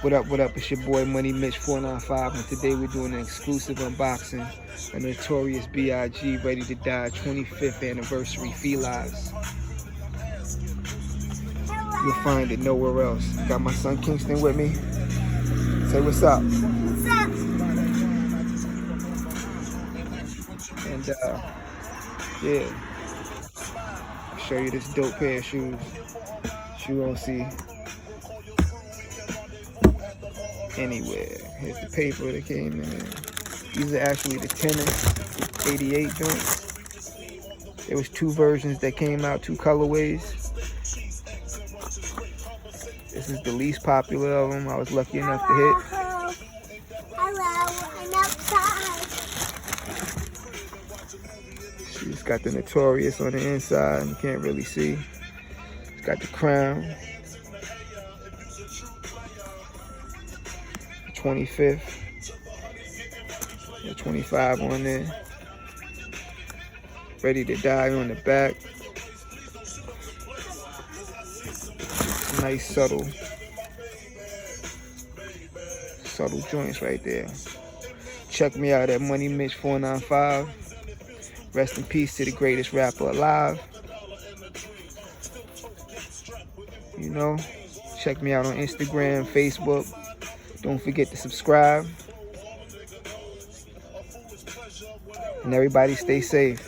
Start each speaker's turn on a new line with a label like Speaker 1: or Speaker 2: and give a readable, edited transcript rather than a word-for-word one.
Speaker 1: What up, what up? It's your boy Money Mitch 495, and today we're doing an exclusive unboxing of Notorious B.I.G. Ready to Die 25th anniversary Fila's. You'll find it nowhere else. Got my son Kingston with me. Say what's up.
Speaker 2: What's up?
Speaker 1: And yeah, I'll show you this dope pair of shoes. You won't see anywhere. Here's the paper that came in. These are actually the 10 and 88 joints. There was two versions that came out, two colorways. This is the least popular of them. I was lucky enough to hit.
Speaker 2: Hello, I'm outside.
Speaker 1: She's got the Notorious on the inside. You can't really see. It's got the crown. 25th. The 25 on there. Ready to Die on the back. Nice subtle joints right there. Check me out at Money Mitch 495. Rest in peace to the greatest rapper alive. You know, check me out on Instagram, Facebook. Don't forget to subscribe. And everybody stay safe.